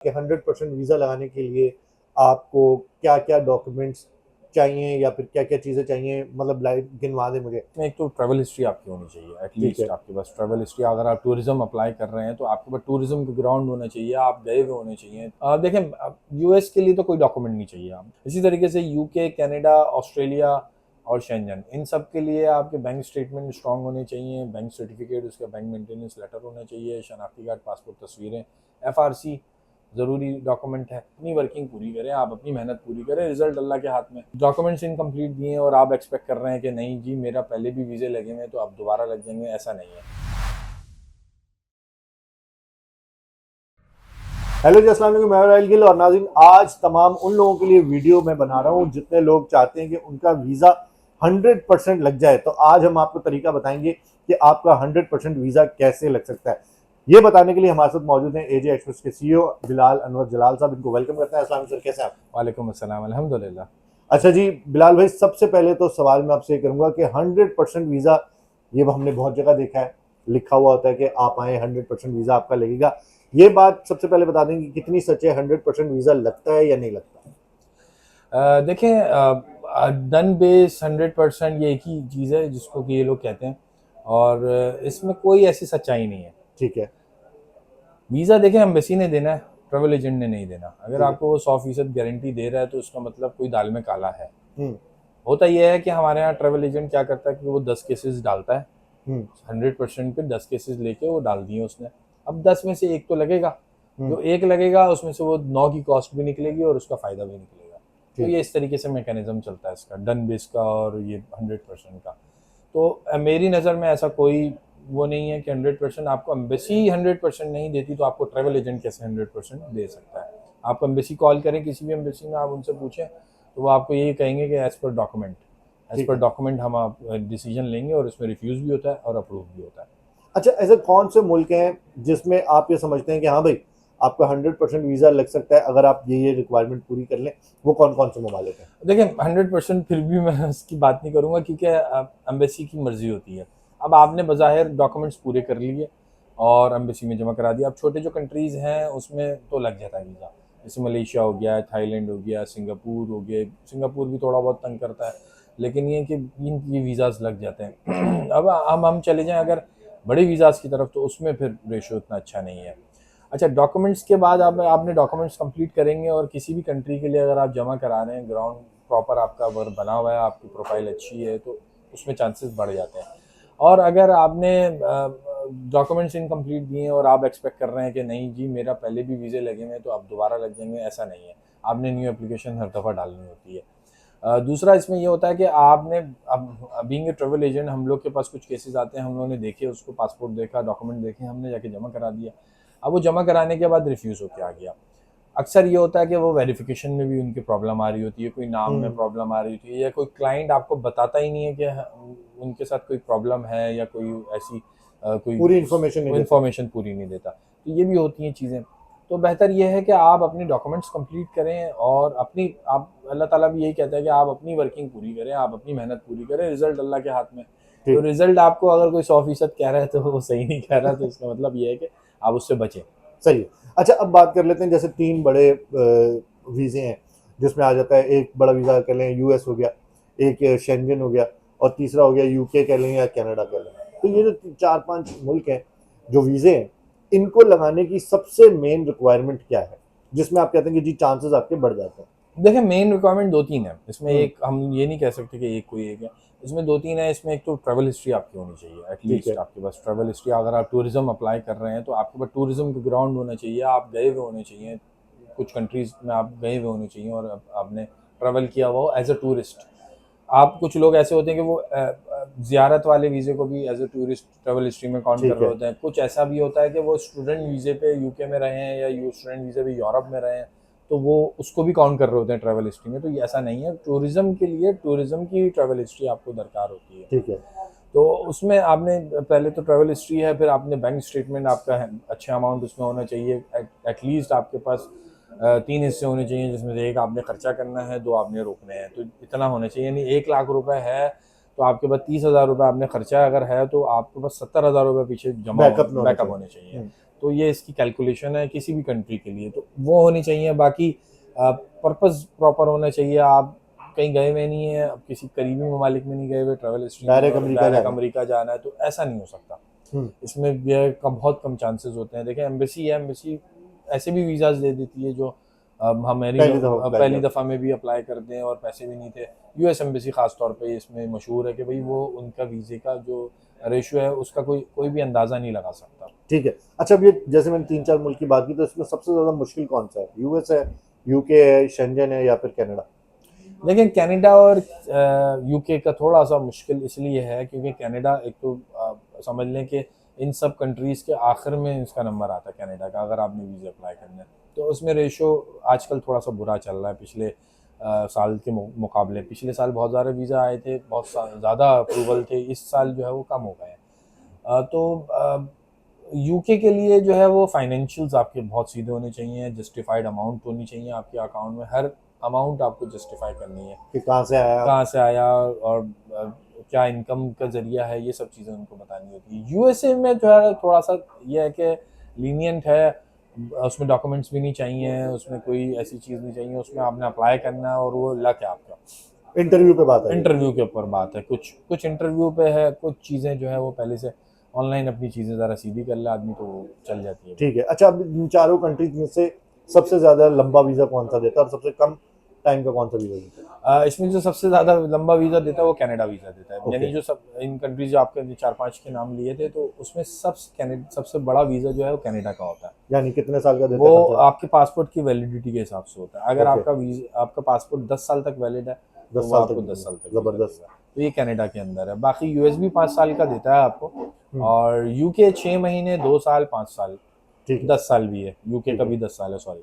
कि 100% वीज़ा लगाने के लिए आपको क्या-क्या डॉक्यूमेंट्स चाहिए या फिर क्या-क्या चीज़ें चाहिए, मतलब लाइक गिनवा दें मुझे। में एक तो ट्रैवल हिस्ट्री आपकी होनी चाहिए, ठीक है। एटलीस्ट आपके पास ट्रैवल हिस्ट्री। अगर आप टूरिज्म अप्लाई कर रहे हैं तो आपके पास टूरिज्म का ग्राउंड होना चाहिए, आप गए हुए होने चाहिए। देखें, यूएस के लिए तो कोई डॉक्यूमेंट नहीं चाहिए आप। इसी तरीके से यूके, कनाडा, ऑस्ट्रेलिया और शेंजन, इन सब के लिए आपके बैंक स्टेटमेंट स्ट्रांग होने चाहिए, बैंक सर्टिफिकेट, उसका बैंक मेंटेनेंस लेटर होना चाहिए, शनाख्ती कार्ड, पासपोर्ट, तस्वीरें, एफआरसी ज़रूरी डॉक्यूमेंट है। अपनी वर्किंग पूरी करें, आप अपनी मेहनत पूरी करें, रिजल्ट अल्लाह के हाथ में। डॉक्यूमेंट्स इनकम्प्लीट दिए और आप एक्सपेक्ट कर रहे हैं कि नहीं जी मेरा पहले भी वीज़े लगे हुए हैं तो अब दोबारा लग जाएंगे, ऐसा नहीं है। हेलो जी, अस्सलाम वालेकुम, मैं राइल गिल। और नाज़रीन, आज तमाम उन लोगों के लिए वीडियो मैं बना रहा हूँ जितने लोग चाहते हैं कि उनका वीज़ा 100% लग जाए। तो आज हम आपको तरीका बताएंगे कि आपका 100% वीज़ा कैसे लग सकता है। ये बताने के लिए हमारे साथ मौजूद हैं एजे एक्सप्रेस के सीईओ बिलाल अनवर जलाल साहब। इनको वेलकम करते हैं। अस्सलाम सर, कैसे हैं आप? वालेकुम अस्सलाम, अल्हम्दुलिल्लाह। अच्छा जी बिलाल भाई, सबसे पहले तो सवाल मैं आपसे ये करूंगा कि 100% वीज़ा, ये हमने बहुत जगह देखा है, लिखा हुआ होता है कि आप आए 100% वीज़ा आपका लगेगा। ये बात सबसे पहले बता देंगे कि कितनी सच है, 100% वीज़ा लगता है या नहीं लगता? देखें, डन बेस 100% ये एक ही चीज़ है जिसको कि ये लोग कहते हैं, और इसमें कोई ऐसी सच्चाई नहीं है। ठीक है। वीज़ा देखें एम्बेसी ने देना है, ट्रेवल एजेंट ने नहीं देना। अगर ठीक है। आपको वो 100% गारंटी दे रहा है तो उसका मतलब कोई दाल में काला है। हम्म। होता यह है कि हमारे यहाँ ट्रेवल एजेंट क्या करता है कि वो 10 केसेस डालता है, हम्म। 100% पे 10 केसेस लेके वो डाल दिए उसने। अब 10 में से एक तो लगेगा, हम्म। जो एक लगेगा उसमें से वो 9 की कॉस्ट भी निकलेगी और उसका फ़ायदा भी निकलेगा। तो ठीक ये है। इस तरीके से मैकेनिज्म चलता है इसका, डन बेस का और ये 100% का। तो मेरी नज़र में ऐसा कोई वो नहीं है कि 100%। आपको एम्बेसी 100% नहीं देती तो आपको ट्रेवल एजेंट कैसे 100% दे सकता है। आप एम्बेसी कॉल करें, किसी भी एम्बेसी में आप उनसे पूछें तो वो आपको यही कहेंगे कि एज ठीक पर है। डॉक्यूमेंट हम आप डिसीजन लेंगे, और उसमें रिफ्यूज़ भी होता है और अप्रूव भी होता है। अच्छा, ऐसे कौन से मुल्क हैं जिसमें आप ये समझते हैं कि हाँ भाई, आपका 100% वीज़ा लग सकता है अगर आप ये रिक्वायरमेंट पूरी कर लें? वो कौन कौन से ममालिक हैं? देखिए 100% फिर भी मैं उसकी बात नहीं करूँगा, क्योंकि एम्बेसी की मर्ज़ी होती है। अब आपने बज़ाहिर डॉक्यूमेंट्स पूरे कर लिए और एम्बेसी में जमा करा दिया। अब छोटे जो कंट्रीज़ हैं उसमें तो लग जाता है वीज़ा, जैसे मलेशिया हो गया, थाईलैंड हो गया, सिंगापुर हो गए। सिंगापुर भी थोड़ा बहुत तंग करता है, लेकिन ये कि ये वीज़ाज़ लग जाते हैं। अब हम चले जाएँ अगर बड़े वीज़ाज़ की तरफ, तो उसमें फिर रेशो इतना अच्छा नहीं है। अच्छा, डॉक्यूमेंट्स के बाद आपने डॉक्यूमेंट्स कंप्लीट करेंगे और किसी भी कंट्री के लिए अगर आप जमा करा रहे हैं, ग्राउंड प्रॉपर आपका वर्क बना हुआ है, आपकी प्रोफाइल अच्छी है, तो उसमें चांसेस बढ़ जाते हैं। और अगर आपने डॉक्यूमेंट्स इनकम्प्लीट दिए और आप एक्सपेक्ट कर रहे हैं कि नहीं जी मेरा पहले भी वीज़े लगे हुए हैं तो अब दोबारा लग जाएंगे, ऐसा नहीं है। आपने न्यू एप्लीकेशन हर दफ़ा डालनी होती है। दूसरा इसमें ये होता है कि आपने अब बीइंग ए ट्रेवल एजेंट, हम लोग के पास कुछ केसेस आते हैं, हम लोगों ने देखे, उसको पासपोर्ट देखा, डॉक्यूमेंट देखे, हमने जाके जमा करा दिया। अब वो जमा कराने के बाद रिफ्यूज़ होके आ गया। अक्सर ये होता है कि वो वेरिफिकेशन में भी उनकी प्रॉब्लम आ रही होती है, कोई नाम में हम्म। प्रॉब्लम आ रही होती है, या कोई क्लाइंट आपको बताता ही नहीं है कि उनके साथ कोई प्रॉब्लम है, या कोई ऐसी कोई पूरी इन्फॉर्मेशन नहीं देता। इन्फॉर्मेशन पूरी नहीं देता। तो ये भी होती हैं चीज़ें। तो बेहतर ये है कि आप अपनी डॉक्यूमेंट्स कंप्लीट करें, और अपनी आप अल्लाह ताला भी यही कहता है कि आप अपनी वर्किंग पूरी करें, आप अपनी मेहनत पूरी करें, रिजल्ट अल्लाह के हाथ में। तो ठीक। रिजल्ट आपको अगर कोई 100% कह रहा है तो वो सही नहीं कह रहा, तो इसका मतलब ये है कि आप उससे बचें। सही है। अच्छा, अब बात कर लेते हैं, जैसे तीन बड़े वीज़े हैं जिसमें आ जाता है। एक बड़ा वीज़ा कह लें यूएस हो गया, एक शेंजन हो गया, और तीसरा हो गया यूके कह लें या कनाडा कह लें। तो ये जो चार पांच मुल्क हैं, जो वीज़े हैं, इनको लगाने की सबसे मेन रिक्वायरमेंट क्या है जिसमें आप कहते हैं कि जी चांसेस आपके बढ़ जाते हैं? देखिए मेन रिक्वायरमेंट दो तीन है इसमें, हम्म। एक हम ये नहीं कह सकते कि एक कोई एक है। इसमें दो तीन है। इसमें एक तो ट्रैवल हिस्ट्री आपकी होनी चाहिए, ठीक है। एटलीस्ट आपके पास ट्रैवल हिस्ट्री। अगर आप टूरिज्म अप्लाई कर रहे हैं तो आपके पास टूरिज्म का ग्राउंड होना चाहिए, आप गए हुए होने चाहिए, कुछ कंट्रीज़ में आप गए हुए होने चाहिए, और आपने ट्रैवल किया हुआ हो एज अ टूरिस्ट। आप कुछ लोग ऐसे होते हैं कि वो ज़ियारत वाले वीज़े को भी as a tourist travel history में काउंट कर ठीक रहे है। होते हैं। कुछ ऐसा भी होता है कि वो स्टूडेंट वीज़े पे यूके में रहे हैं, या स्टूडेंट वीज़े पे यूरोप में रहे हैं, तो वो उसको भी काउंट कर रहे होते हैं ट्रैवल हिस्ट्री में। तो ये ऐसा नहीं है, टूरिज़्म के लिए टूरिज़्म की ट्रैवल हिस्ट्री आपको दरकार होती है। ठीक है। तो उसमें आपने पहले तो ट्रैवल हिस्ट्री है, फिर आपने बैंक स्टेटमेंट आपका है, अच्छा अमाउंट उसमें होना चाहिए। एटलीस्ट आपके पास 3 हिस्से होने चाहिए, जिसमें से एक आपने खर्चा करना है, दो आपने रोकने हैं, तो इतना होना चाहिए। यानी 1 लाख रुपए है तो आपके पास 30,000 रुपये आपने खर्चा अगर है, तो आपके पास 70,000 रुपये पीछे जमा बैकअप में होना बैकअप चाहिए। होने चाहिए। तो ये इसकी कैलकुलेशन है किसी भी कंट्री के लिए, तो वो होनी चाहिए। बाकी पर्पस प्रॉपर होना चाहिए। आप कहीं गए हुए नहीं है, अब किसी करीबी ममालिक में नहीं गए हुए, travel history direct America direct जाना है। अमेरिका जाना है, तो ऐसा नहीं हो सकता। हम्म, इसमें यह बहुत कम चांसेस होते हैं। देखें एम्बेसी है, एम्बेसी ऐसे भी वीज़ाज दे देती है जो हमारी पहली दफा अप्लाई पहली कर। दफ़ा में भी अप्लाई कर दें और पैसे भी नहीं थे। यूएस एम्बेसी ख़ास तौर पे इसमें मशहूर है कि भाई वो उनका वीज़े का जो रेशियो है उसका कोई भी अंदाज़ा नहीं लगा सकता। ठीक है। अच्छा, अब ये जैसे मैंने 3-4 मुल्क की बात की, तो इसमें सबसे ज़्यादा मुश्किल कौन सा है? यूएस है, यूके है, शेंजन है, या फिर कनाडा? लेकिन कनाडा और यूके का थोड़ा सा मुश्किल इसलिए है क्योंकि कनाडा एक तो समझ लें कि इन सब कंट्रीज़ के आखिर में इसका नंबर आता है कनाडा का, अगर आपने वीज़ा अप्लाई करना है तो उसमें रेशो आजकल थोड़ा सा बुरा चल रहा है पिछले साल के मुकाबले। पिछले साल बहुत ज़्यादा वीज़ा आए थे, बहुत ज़्यादा अप्रूवल थे, इस साल जो है वो कम हो गए हैं। तो यूके के लिए जो है वो फाइनेंशियल्स आपके बहुत सीधे होने चाहिए, जस्टिफाइड अमाउंट होनी चाहिए आपके अकाउंट में, हर अमाउंट आपको जस्टिफाई करनी है, कि कहाँ से आया? कहाँ से आया और क्या इनकम का ज़रिया है, ये सब चीज़ें उनको बतानी होती है। यूएसए में जो है थोड़ा सा ये है कि लीनियंट है, उसमें डॉक्यूमेंट्स भी नहीं चाहिए, उसमें कोई ऐसी चीज़ नहीं चाहिए, उसमें आपने अप्लाई करना है और वो लक है आपका। इंटरव्यू पे बात है। इंटरव्यू के ऊपर बात है, कुछ कुछ इंटरव्यू पे है, कुछ चीज़ें जो है वो पहले से ऑनलाइन अपनी चीज़ें ज़रा सीधी कर ले आदमी तो वो चल जाती है। ठीक है। अच्छा, अब इन चारों कंट्रीज में से सबसे ज़्यादा लंबा वीज़ा कौन सा देता है और सबसे कम टाइम का कौन सा वीज़ा देता है? इसमें जो सबसे ज़्यादा लंबा वीज़ा देता है वो कनाडा वीज़ा देता है। ओके। यानी जो सब इन कंट्रीज जो आपके 4-5 के नाम लिए थे तो उसमें सबसे बड़ा वीज़ा जो है वो कनाडा का होता है। यानी कितने साल का देता वो है कम से आपके पासपोर्ट की वैलिडिटी के हिसाब से होता है। अगर ओके। आपका पासपोर्ट 10 साल तक वैलिड है कम? तो 10 वो साल आपको तक? 10 साल तक वीज़ा ज़बरदस्त। देगा। तो ये कनाडा के अंदर है। बाकी यूएस भी 5 साल का देता है आपको, और यूके 6 महीने, 2 साल, 5 साल, ठीक है। 10 साल भी है। यूके ठीक का है। भी 10 साल है, सॉरी।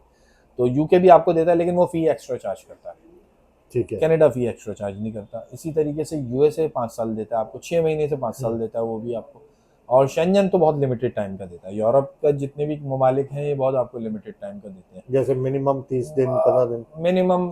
तो यूके भी आपको देता है लेकिन वो फ़ी एक्स्ट्रा चार्ज करता है। ठीक है। कनाडा फ़ी एक्स्ट्रा चार्ज नहीं करता। इसी तरीके से यूएसए 5 साल देता है आपको, 6 महीने से 5 साल देता है वो भी आपको। और शेंजन तो बहुत लिमिटेड टाइम का देता है। यूरोप का जितने भी ममालिक हैं ये बहुत आपको लिमिटेड टाइम का देते हैं। जैसे मिनिमम 30 दिन, 15 दिन? मिनिमम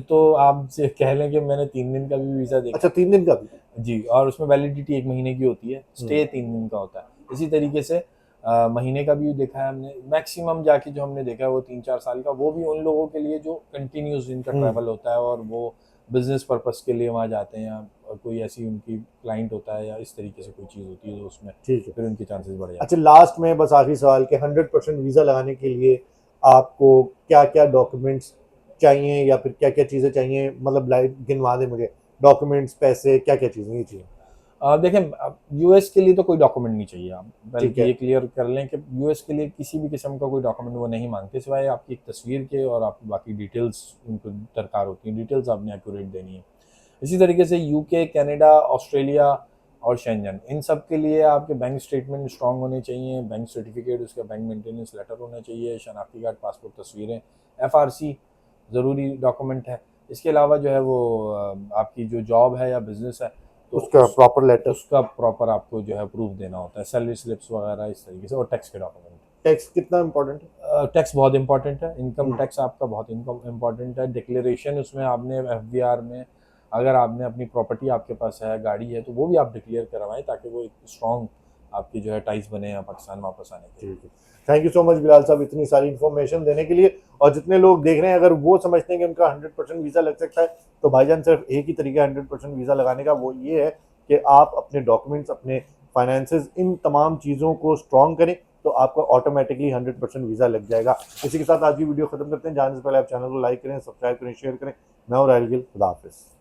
तो आप से कह लें कि मैंने 3 दिन का भी वीज़ा देखा अच्छा, 3 दिन का भी? जी, और उसमें वैलिडिटी 1 महीने की होती है, स्टे 3 दिन का होता है। इसी तरीके से महीने का भी देखा है हमने। मैक्सिमम जाके जो हमने देखा है वो 3-4 साल का, वो भी उन लोगों के लिए जो कंटिन्यूस जिनका ट्रैवल होता है और वो बिजनेस पर्पस के लिए वहाँ जाते हैं, या कोई ऐसी उनकी क्लाइंट होता है या इस तरीके से कोई चीज़ होती है तो उसमें ठीक है। फिर उनके चांसेस बढ़ जाते अच्छा, लास्ट में बस आखिरी सवाल के 100% वीज़ा लगाने के लिए आपको क्या क्या डॉक्यूमेंट्स चाहिए, या फिर क्या क्या चीज़ें चाहिए? मतलब लाइक गिनवा दें मुझे। डॉक्यूमेंट्स, पैसे, क्या क्या चीज़ें, ये चीज़ें। देखें यूएस के लिए तो कोई डॉक्यूमेंट नहीं चाहिए, आप ठीक बल्कि है। ये क्लियर कर लें कि यूएस के लिए किसी भी किस्म का कोई डॉक्यूमेंट वो नहीं मांगते सिवाय आपकी एक तस्वीर के, और आपकी बाकी डिटेल्स उनको दरकार होती हैं, डिटेल्स आपने एक्यूरेट देनी है। इसी तरीके से यूके, कनाडा, ऑस्ट्रेलिया और शेंजन, इन सब के लिए आपके बैंक स्टेटमेंट स्ट्रांग होने चाहिए, बैंक सर्टिफिकेट, उसका बैंक मेंटेनेंस लेटर होना चाहिए, शनाख्ती कार्ड, पासपोर्ट, तस्वीरें, एफआरसी ज़रूरी डॉक्यूमेंट है। इसके अलावा जो है वो आपकी जो जॉब है या बिजनेस है तो उसका प्रॉपर लेटर। उसका प्रॉपर आपको जो है प्रूफ देना होता है, सैलरी स्लिप्स वगैरह इस तरीके से, और टैक्स के डॉक्यूमेंट। टैक्स कितना इंपॉर्टेंट है? टैक्स बहुत इंपॉर्टेंट है, इनकम हम्म, टैक्स आपका बहुत इनकम इंपॉर्टेंट है। डिक्लेरेशन उसमें आपने एफबीआर में, अगर आपने अपनी प्रॉपर्टी आपके पास है, गाड़ी है, तो वो भी आप डिक्लेयर करवाएं ताकि वो एक स्ट्रॉन्ग आपकी जो है टाइज बने यहाँ पाकिस्तान वापस आने के लिए। ठीक है। Thank you so much Bilal साहब, इतनी सारी इन्फॉर्मेशन देने के लिए। और जितने लोग देख रहे हैं, अगर वो समझते हैं कि उनका 100% वीज़ा लग सकता है, तो भाईजान सिर्फ एक ही तरीका 100% वीज़ा लगाने का, वो ये है कि आप अपने डॉक्यूमेंट्स, अपने फाइनेंसेस, इन तमाम चीज़ों को स्ट्रॉन्ग करें, तो आपका ऑटोमेटिकली 100% वीज़ा लग जाएगा। इसी के साथ आज की वीडियो खत्म करते हैं। जाने से पहले आप चैनल को लाइक करें, सब्सक्राइब करें, शेयर करें। मैं और खुदा हाफिज़।